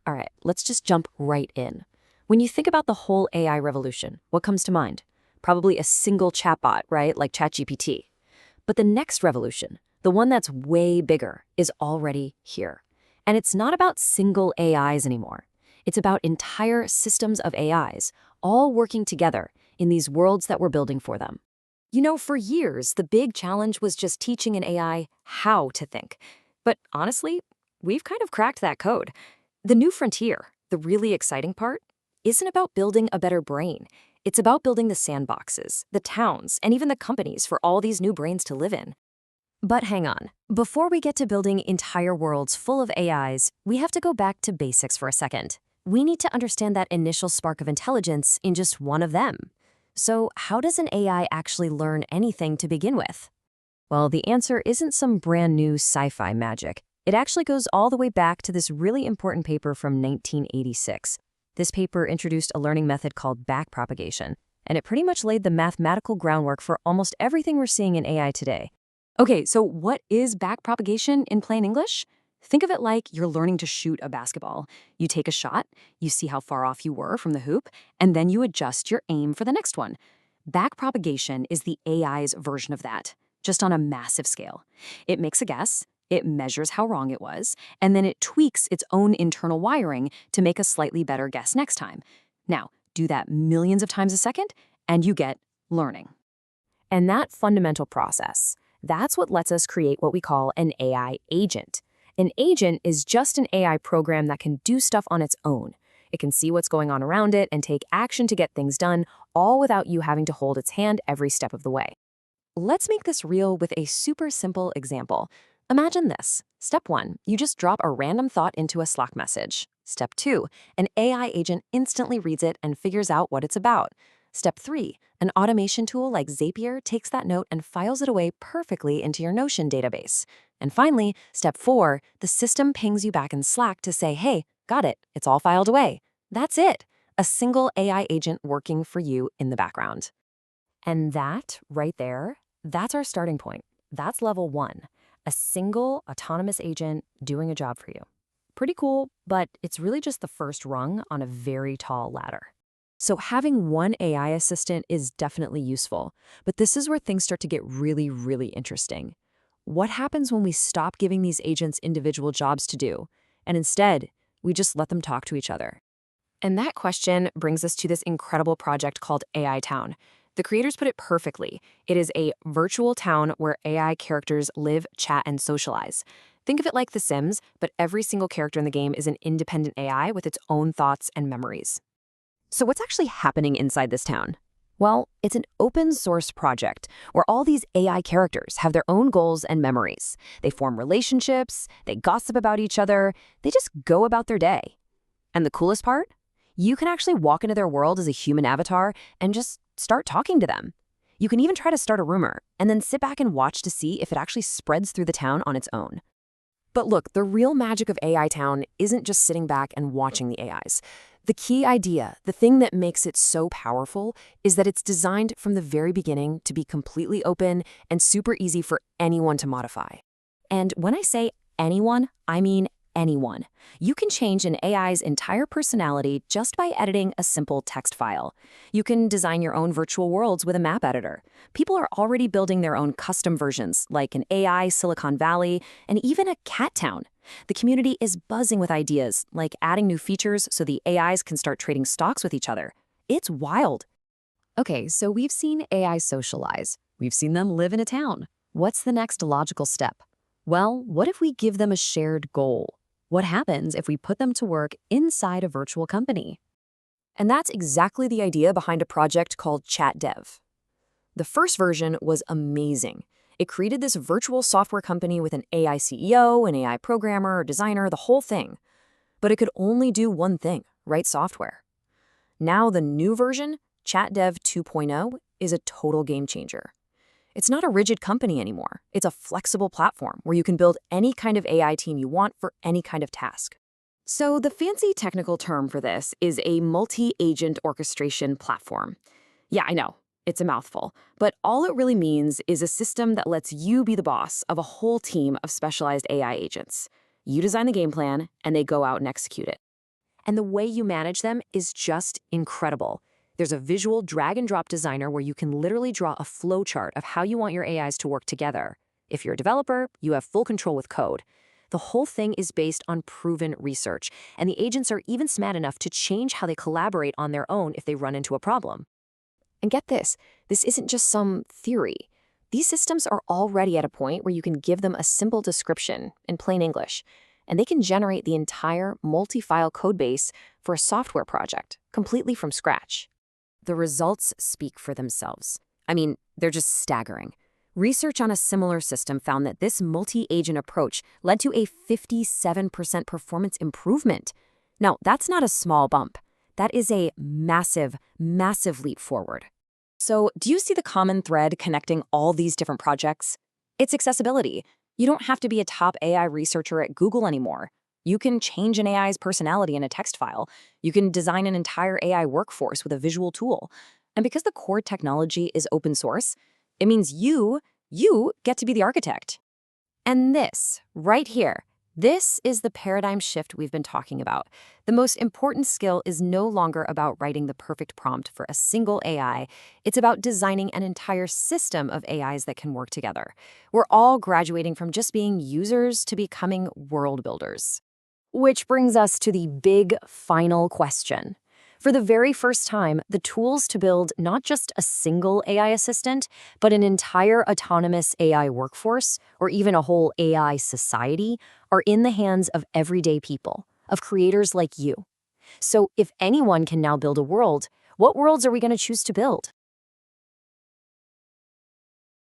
All right, let's just jump right in. When you think about the whole AI revolution, what comes to mind? Probably a single chatbot, right? Like ChatGPT. But the next revolution, the one that's way bigger, is already here. And it's not about single AIs anymore. It's about entire systems of AIs, all working together in these worlds that we're building for them. For years, the big challenge was just teaching an AI how to think. But honestly, we've kind of cracked that code. The new frontier, the really exciting part, isn't about building a better brain. It's about building the sandboxes, the towns, and even the companies for all these new brains to live in. But hang on. Before we get to building entire worlds full of AIs, we have to go back to basics for a second. We need to understand that initial spark of intelligence in just one of them. So how does an AI actually learn anything to begin with? Well, the answer isn't some brand new sci-fi magic. It actually goes all the way back to this really important paper from 1986. This paper introduced a learning method called backpropagation, and it pretty much laid the mathematical groundwork for almost everything we're seeing in AI today. Okay, so what is backpropagation in plain English? Think of it like you're learning to shoot a basketball. You take a shot, you see how far off you were from the hoop, and then you adjust your aim for the next one. Backpropagation is the AI's version of that, just on a massive scale. It makes a guess, it measures how wrong it was, and then it tweaks its own internal wiring to make a slightly better guess next time. Now, do that millions of times a second, and you get learning. And that fundamental process, that's what lets us create what we call an AI agent. An agent is just an AI program that can do stuff on its own. It can see what's going on around it and take action to get things done, all without you having to hold its hand every step of the way. Let's make this real with a super simple example. Imagine this. Step 1, you just drop a random thought into a Slack message. Step 2, an AI agent instantly reads it and figures out what it's about. Step 3, an automation tool like Zapier takes that note and files it away perfectly into your Notion database. And finally, step 4, the system pings you back in Slack to say, hey, got it, it's all filed away. That's it, a single AI agent working for you in the background. And that, right there, that's our starting point. That's level 1, a single autonomous agent doing a job for you. Pretty cool, but it's really just the first rung on a very tall ladder. So having one AI assistant is definitely useful, but this is where things start to get really, really interesting. What happens when we stop giving these agents individual jobs to do, and instead, we just let them talk to each other? And that question brings us to this incredible project called AI Town. The creators put it perfectly. It is a virtual town where AI characters live, chat, and socialize. Think of it like The Sims, but every single character in the game is an independent AI with its own thoughts and memories. So what's actually happening inside this town? Well, it's an open source project where all these AI characters have their own goals and memories. They form relationships, they gossip about each other, they just go about their day. And the coolest part? You can actually walk into their world as a human avatar and just start talking to them. You can even try to start a rumor and then sit back and watch to see if it actually spreads through the town on its own. But look, the real magic of AI Town isn't just sitting back and watching the AIs. The key idea, the thing that makes it so powerful, is that it's designed from the very beginning to be completely open and super easy for anyone to modify. And when I say anyone, I mean anyone. You can change an AI's entire personality just by editing a simple text file. You can design your own virtual worlds with a map editor. People are already building their own custom versions, like an AI Silicon Valley, and even a cat town. The community is buzzing with ideas, like adding new features so the AIs can start trading stocks with each other. It's wild. Okay, so we've seen AI socialize. We've seen them live in a town. What's the next logical step? Well, what if we give them a shared goal? What happens if we put them to work inside a virtual company? And that's exactly the idea behind a project called ChatDev. The first version was amazing. It created this virtual software company with an AI CEO, an AI programmer, designer, the whole thing. But it could only do one thing, write software. Now the new version, ChatDev 2.0, is a total game changer. It's not a rigid company anymore. It's a flexible platform where you can build any kind of AI team you want for any kind of task. So the fancy technical term for this is a multi-agent orchestration platform. Yeah, I know, it's a mouthful, but all it really means is a system that lets you be the boss of a whole team of specialized AI agents. You design the game plan, and they go out and execute it. And the way you manage them is just incredible. There's a visual drag-and-drop designer where you can literally draw a flowchart of how you want your AIs to work together. If you're a developer, you have full control with code. The whole thing is based on proven research, and the agents are even smart enough to change how they collaborate on their own if they run into a problem. And get this isn't just some theory. These systems are already at a point where you can give them a simple description in plain English, and they can generate the entire multi-file codebase for a software project, completely from scratch. The results speak for themselves. I mean, they're just staggering. Research on a similar system found that this multi-agent approach led to a 57% performance improvement. Now, that's not a small bump. That is a massive, massive leap forward. So, do you see the common thread connecting all these different projects? It's accessibility. You don't have to be a top AI researcher at Google anymore. You can change an AI's personality in a text file. You can design an entire AI workforce with a visual tool. And because the core technology is open source, it means you get to be the architect. And this, right here, this is the paradigm shift we've been talking about. The most important skill is no longer about writing the perfect prompt for a single AI. It's about designing an entire system of AIs that can work together. We're all graduating from just being users to becoming world builders. Which brings us to the big final question. For the very first time, the tools to build not just a single AI assistant, but an entire autonomous AI workforce, or even a whole AI society, are in the hands of everyday people, of creators like you. So if anyone can now build a world, what worlds are we going to choose to build?